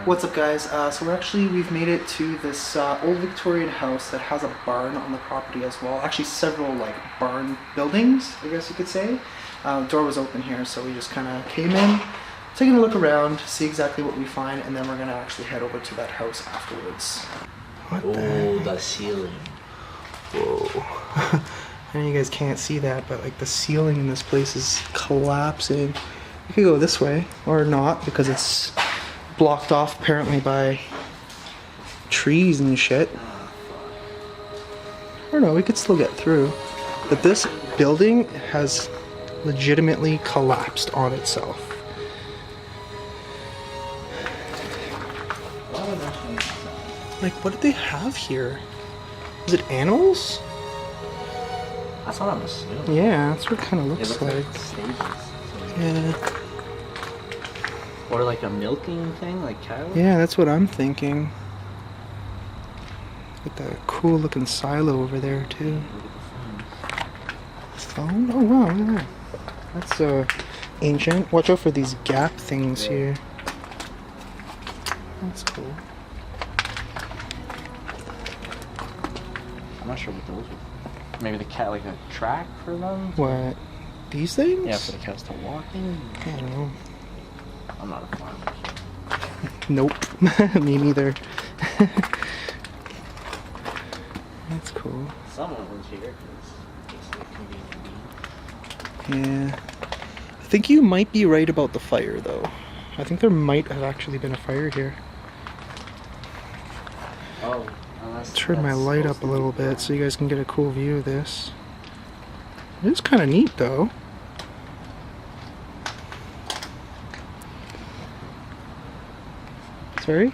What's up, guys? So we've made it to this old Victorian house that has a barn on the property as well. Actually, several like barn buildings, I guess you could say. Door was open here, so we just kind of came in, taking a look around, see exactly what we find, and then we're gonna actually head over to that house afterwards. What the ceiling. Whoa. I know you guys can't see that, but like the ceiling in this place is collapsing. You could go this way, or not, because it's blocked off apparently by trees and shit. I don't know, we could still get through. But this building has legitimately collapsed on itself. Like, what did they have here? Is it animals? That's what I'm assuming. Yeah, that's what it kind of looks like. Stages. So Yeah. Or like a milking thing, like cattle? Yeah, that's what I'm thinking. With that cool looking silo over there too. Phone? Oh wow, look at that. That's ancient. Watch out for these gap things here. That's cool. I'm not sure what those are. Maybe the cat, like a track for them? What? These things? Yeah, for the cats to walk in. I don't know. I'm not a farmer. Nope. Me neither. That's cool. Someone was here because it's like convenient. Yeah. I think you might be right about the fire though. I think there might have actually been a fire here. Oh, Turn my light up a little bit so you guys can get a cool view of this. It is kind of neat though. Sorry?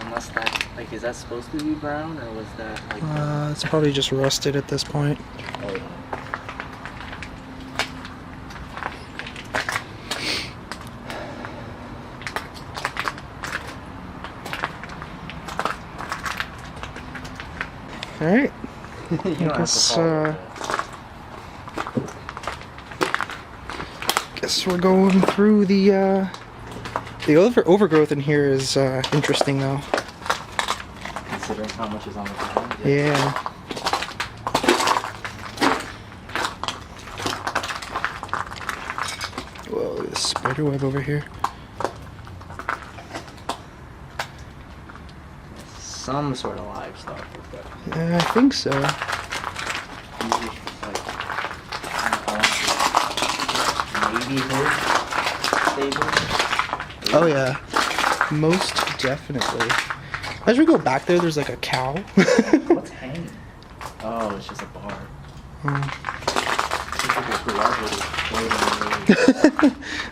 Unless that, like, is that supposed to be brown or was that like... It's probably just rusted at this point. Oh, yeah. Alright. Guess we're going through the overgrowth in here is interesting though. Considering how much is on the ground. Yeah. Whoa, look at this spider web over here. Some sort of livestock with that. I think so. Usually like, maybe stable. Oh yeah, most definitely. As we go back there, there's like a cow. What's hanging? Oh, it's just a bar.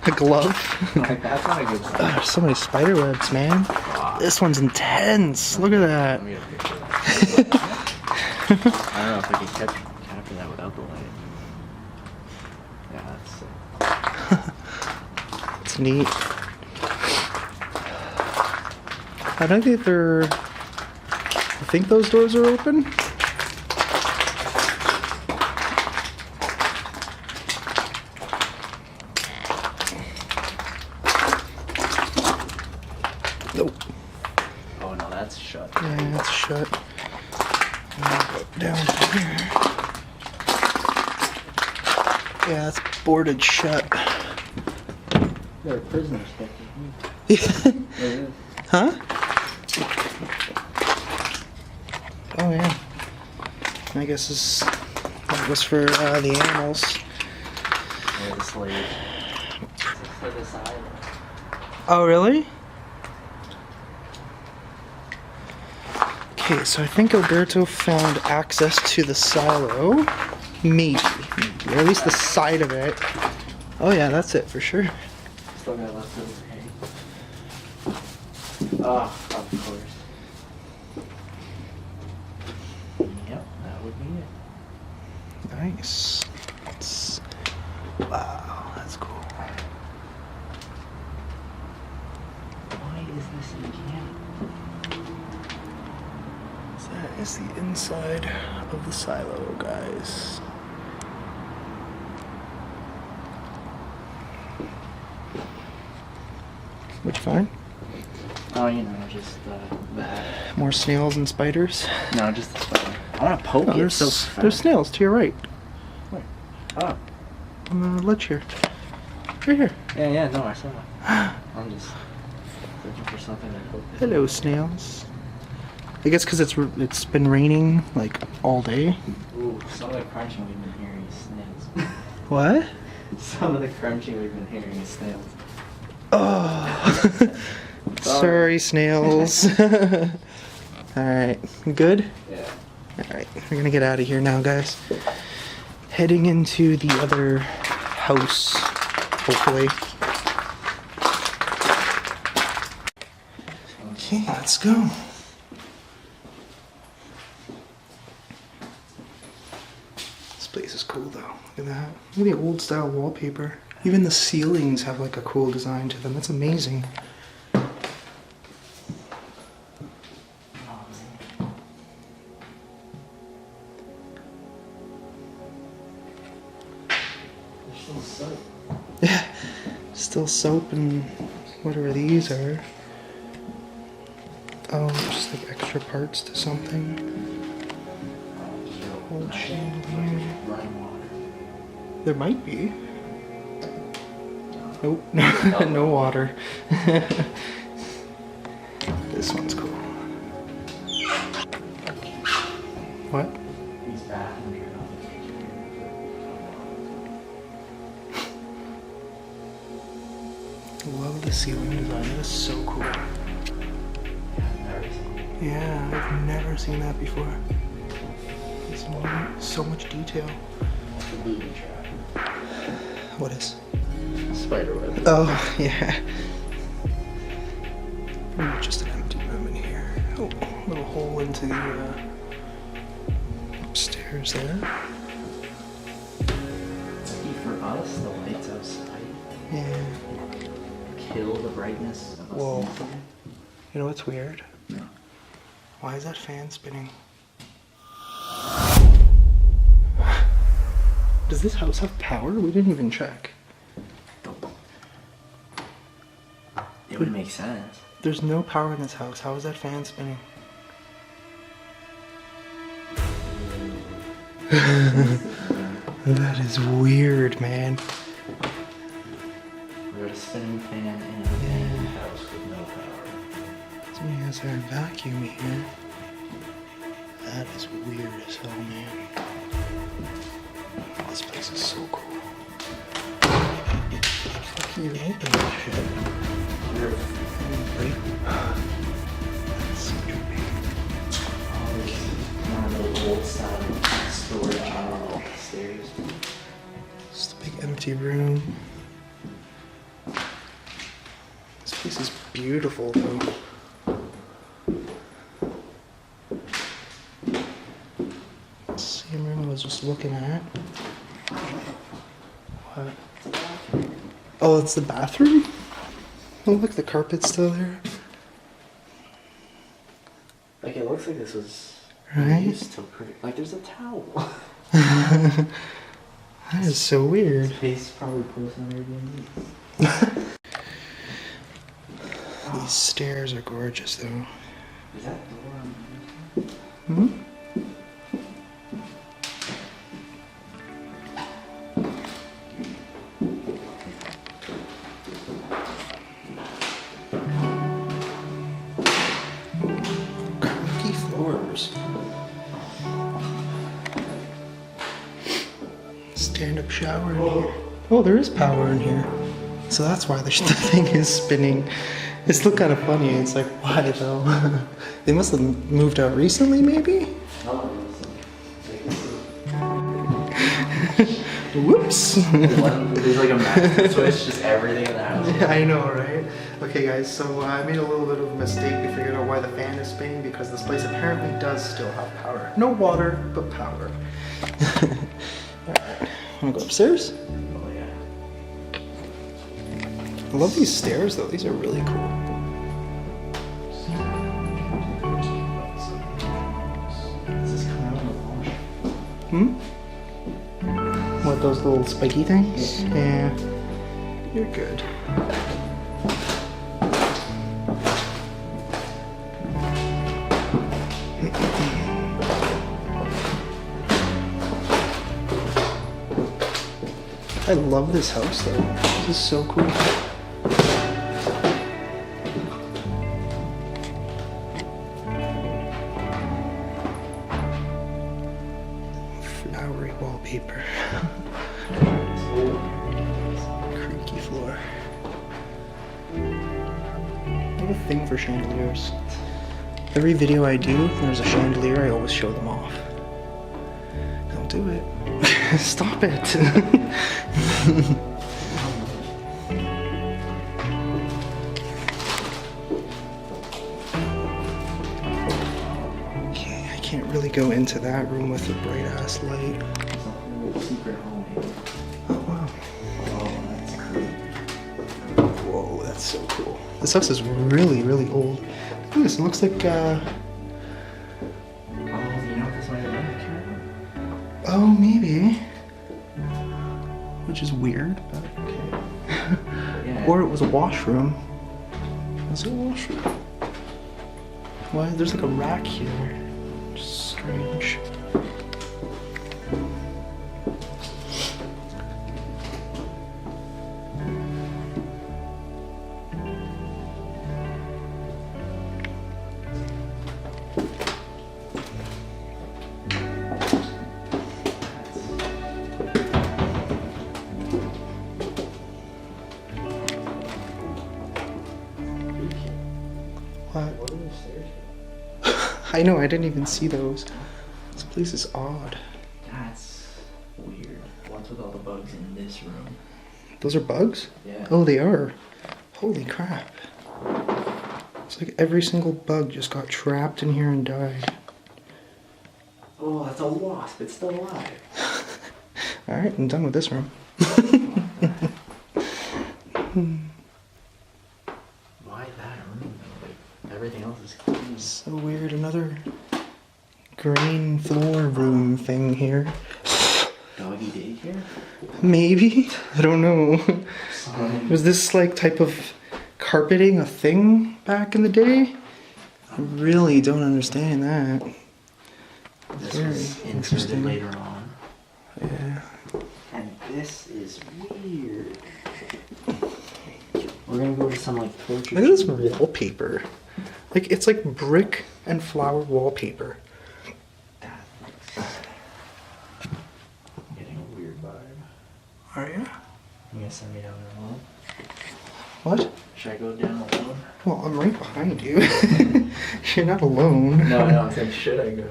A glove. Like, that's not a good sign. There's so many spider webs, man. Wow. This one's intense. Look at that. Let me get a picture of that. I don't know if I can capture that without the light. Yeah, that's sick. It's neat. I don't think they're... I think those doors are open. Nope. Oh no, that's shut. Yeah, it's shut. Go down here. Yeah, it's boarded shut. There are prisoners kept here. Huh? Oh yeah. I guess that was for the animals. Yeah, the slave. It's for this island. Oh really? Okay, so I think Alberto found access to the silo. Maybe. Or at least the side of it. Oh yeah, that's it for sure. Still got leftover hay. Ah, of course. Yep, that would be it. Nice. Wow, that's cool. Why is this in camp? So that is the inside of the silo, guys. What'd you find? Oh, you know, just that. More snails and spiders. No, just the spider. I want to poke Oh, it. there's, So fast. there's snails to your right. Where? Oh. On the ledge here. Right here. Yeah, no, I saw that. I'm just looking for something to poke. Hello, snails. I guess because it's been raining like all day. Ooh, some of the crunching we've been hearing is snails. What? Some of the crunching we've been hearing is snails. Oh. Sorry, snails. Alright, good? Yeah. Alright, we're gonna get out of here now, guys. Heading into the other house, hopefully. Okay, let's go. This place is cool though. Look at that. Look at the old style wallpaper. Even the ceilings have like a cool design to them. That's amazing. There's still soap. Yeah, still soap and whatever these are. Oh, just like extra parts to something. Old chandelier. Running water. There might be. Nope, no water. This one's cool. What? These bathrooms Love the ceiling design. That is so cool. Yeah, I've never seen that before. It's so much detail. booby trap. What is? Spider web. Oh, yeah. Just an empty room in here. Oh, little hole into the upstairs there. See, for us, the lights outside Yeah. kill the brightness of us. Whoa. inside. You know what's weird? No. Why is that fan spinning? Does this house have power? We didn't even check. It would make sense. There's no power in this house. How is that fan spinning? That is weird, man. We're a spinning fan in a abandoned house with no power. So he has our vacuum here. That is weird as hell, man. This place is so cool. Fuck you, open that shit. Right? That's so trippy. One of those old style storage on the stairs. Just a big empty room. This place is beautiful, though. Same room I was just looking at. What? Oh, it's the bathroom? Oh, look, the carpet's still there. Like, it looks like this was Right? used to like, there's a towel. That is so weird. Face probably close on Airbnb. These stairs are gorgeous, though. Is that door on Hmm? Carpet floors. Stand-up shower in here. Oh, there is power in here. So that's why the thing is spinning. It's look kind of funny. It's like, why though? They must have moved out recently, maybe? Whoops. There's like a master switch, just everything in the house. I know, right? Okay, guys, so I made a little bit of a mistake. We figured out why the fan is spinning because this place apparently does still have power. No water, but power. Alright, wanna go upstairs? Oh yeah. I love these stairs though, these are really cool. Is this coming out of the wash? Hmm? What, those little spiky things? Yeah. You're good. I love this house though. This is so cool. Flowery wallpaper. Creaky floor. I have a thing for chandeliers. Every video I do, when there's a chandelier, I always show them off. Don't do it. Stop it. Okay, I can't really go into that room with a bright ass light. Secret home here. Oh wow. Oh, that's creepy. Whoa, that's so cool. This house is really, really old. Look at this, it looks like Oh, you know what this might have been? oh, maybe. Which is weird, but okay. Yeah. Or it was a washroom. Was it a washroom? Why? There's like a rack here. Just strange. What? What are the stairs? I know, I didn't even see those. This place is odd. That's weird. What's with all the bugs in this room? Those are bugs? Yeah. Oh, they are. Holy crap. It's like every single bug just got trapped in here and died. Oh, that's a wasp. It's still alive. Alright, I'm done with this room. Why that room though? Like, everything else is clean. So weird, another green floor room thing here. Doggy daycare? Maybe? I don't know. Was this like type of carpeting a thing back in the day? I really don't understand that. This Very was inserted interesting. later on. Yeah. And this is weird. We're gonna go to some like torture. Look at this wallpaper. Like it's like brick and flower wallpaper. That looks. I'm getting a weird vibe. Are you? You gonna send me down alone? What? Should I go down alone? Well, I'm right behind you. You're not alone. No, I'm saying should I go?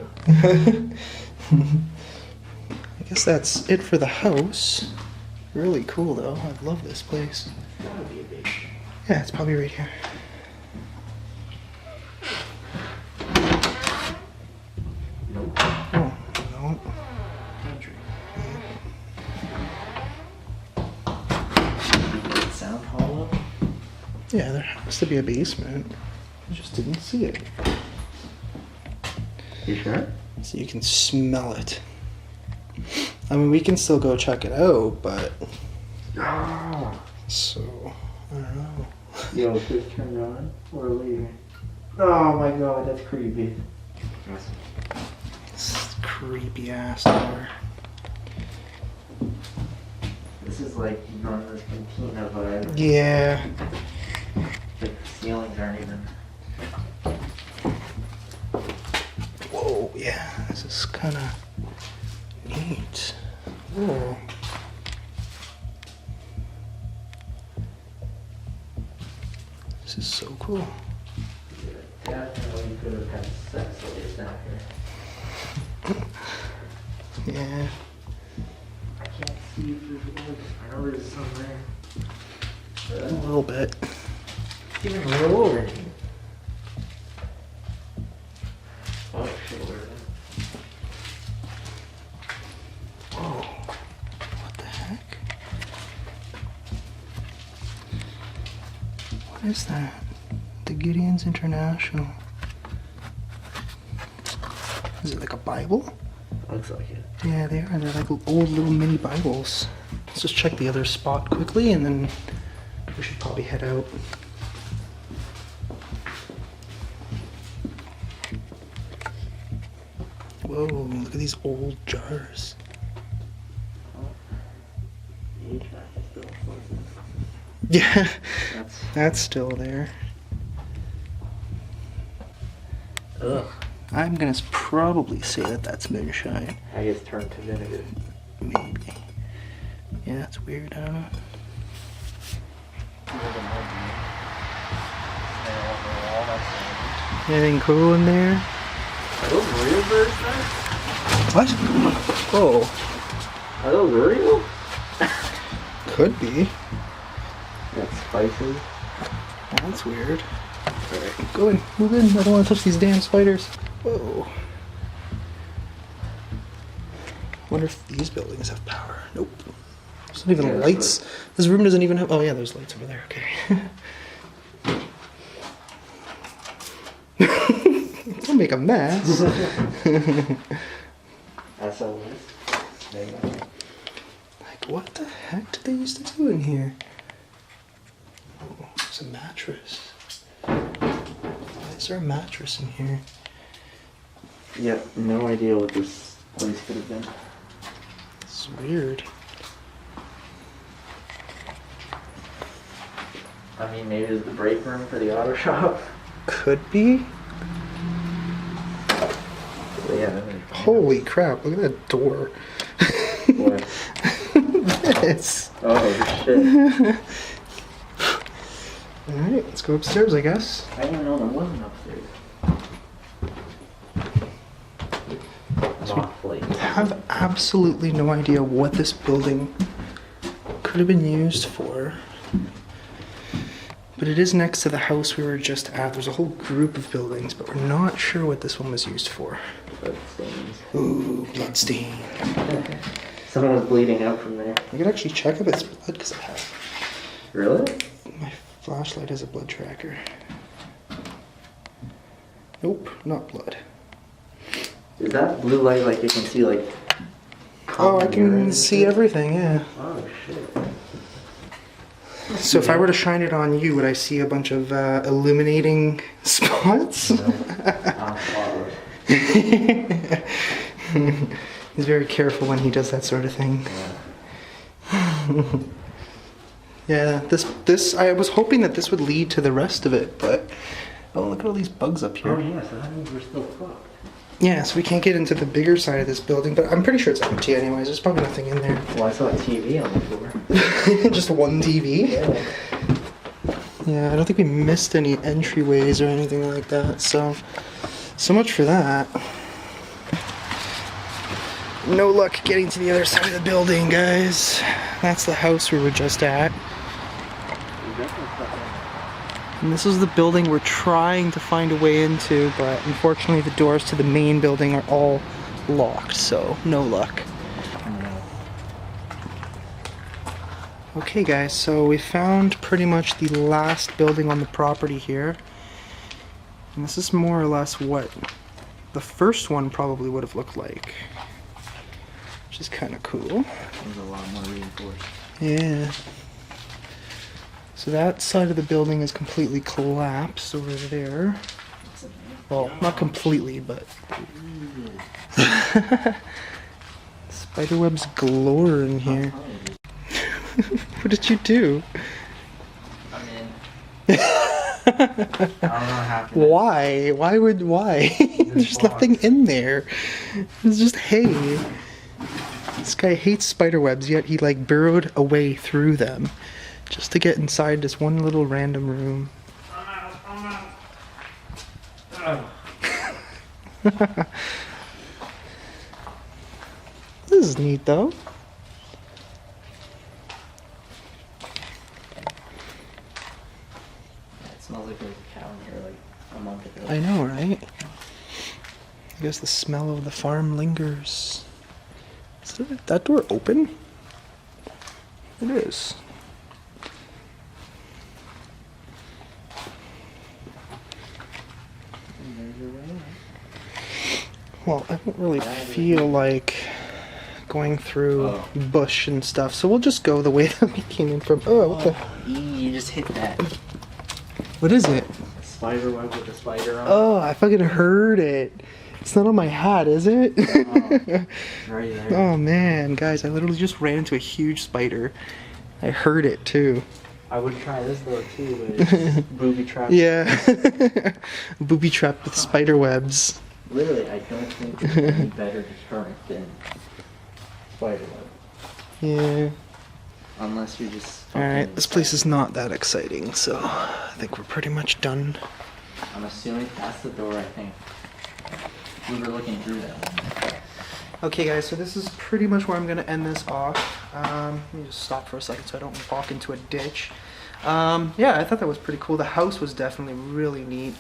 I guess that's it for the house. Really cool though. I love this place. That would be a big. Yeah, it's probably right here. Nope. Oh, no. Pantry. Does it sound hollow? Yeah, there has to be a basement. I just didn't see it. You sure? So you can smell it. I mean, we can still go check it out, but... Oh. So, I don't know. Yo, just turn it on. We're leaving. Oh my god, that's creepy. This creepy ass door. This is like Norma's Cantina vibe. Yeah. Like the ceilings aren't even. Whoa, yeah, this is kind of neat. Whoa. This is so cool. Definitely could have had sex while you're down here. Yeah. I can't see through the wood. I know there's some there. A little bit. Even roll over here. Oh shit, where is it? Whoa. What the heck? What is that? The Gideon's International. Is it like a Bible? Looks like it. Yeah, they are. They're like old little mini Bibles. Let's just check the other spot quickly and then we should probably head out. Whoa, look at these old jars. Ew. HVAC is still frozen. Yeah, That's that's still there. ugh. I'm gonna probably say that that's moonshine. I guess turned to vinegar. Maybe. Yeah, it's weird. I don't know. Anything cool in there? Are those real birds, man? What? Oh, Are those real? could be. That's spicy. That's weird. Alright, go in, move in. I don't want to touch these damn spiders. Whoa. Wonder if these buildings have power. Nope. There's not even Yeah, lights. This room doesn't even have. Oh, yeah, there's lights over there. Okay. Don't make a mess. That's a list. Like, what the heck did they used to do in here? Oh, there's a mattress. Why is there a mattress in here? Yeah, no idea what this place could have been. It's weird. I mean, maybe it's the break room for the auto shop. Could be. But yeah, that makes Holy crap, look at that door. What? This. Oh, shit. Alright, let's go upstairs, I guess. I didn't know there wasn't upstairs. Moth flake. I have absolutely no idea what this building could have been used for. But it is next to the house we were just at. There's a whole group of buildings, but we're not sure what this one was used for. Bloodstains. Ooh, bloodstain. Someone was bleeding out from there. I could actually check if it's blood because I have. Really? My flashlight has a blood tracker. Nope, not blood. Is that blue light like you can see like? Oh, I common can urine and see shit? everything, yeah. Oh shit. So if I were to shine it on you, would I see a bunch of illuminating spots? No. I'm followed. He's very careful when he does that sort of thing. Yeah. Yeah, this I was hoping that this would lead to the rest of it, but oh, look at all these bugs up here. Oh yeah, so that means we're still fucked. Yeah, so we can't get into the bigger side of this building, but I'm pretty sure it's empty anyways. There's probably nothing in there. Well, I saw a TV on the floor. Just one TV? Yeah. Yeah, I don't think we missed any entryways or anything like that, so much for that. No luck getting to the other side of the building, guys. That's the house we were just at. And this is the building we're trying to find a way into, but unfortunately the doors to the main building are all locked, so no luck. Okay guys, so we found pretty much the last building on the property here. And this is more or less what the first one probably would have looked like. Which is kind of cool. There's a lot more reinforced. Yeah. So that side of the building is completely collapsed over there. Well, not completely, but... Spiderwebs galore in here. What did you do? I'm in. I don't know what happened. Why? Why? There's nothing in there. It's just hay. This guy hates spiderwebs, yet he like burrowed away through them just to get inside this one little random room. I'm out. This is neat though. It smells like there was a cow in here like a month ago. I know, right? I guess the smell of the farm lingers. Is that door open? It is. Well, I don't really feel like going through bush and stuff, so we'll just go the way that we came in from. Oh, what the? You just hit that. What is it? Spider web with a spider on it. Oh, I fucking heard it. It's not on my hat, is it? Oh, right there. Oh man, guys, I literally just ran into a huge spider I heard it too. I would try this though too, but it's booby trapped. Yeah. Booby trapped with spider webs. Literally, I don't think there's any better deterrent than spider web. Yeah. Unless you're just. Alright, this place is not that exciting, so I think we're pretty much done. I'm assuming that's the door, I think. We were looking through that one. Okay guys, so this is pretty much where I'm going to end this off. Let me just stop for a second so I don't walk into a ditch. Yeah, I thought that was pretty cool. The house was definitely really neat.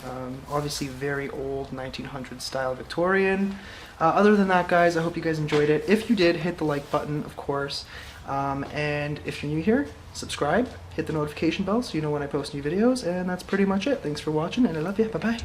Obviously very old 1900s style Victorian. Other than that guys, I hope you guys enjoyed it. If you did, hit the like button, of course. And if you're new here, subscribe, hit the notification bell so you know when I post new videos. And that's pretty much it. Thanks for watching and I love you. Bye-bye.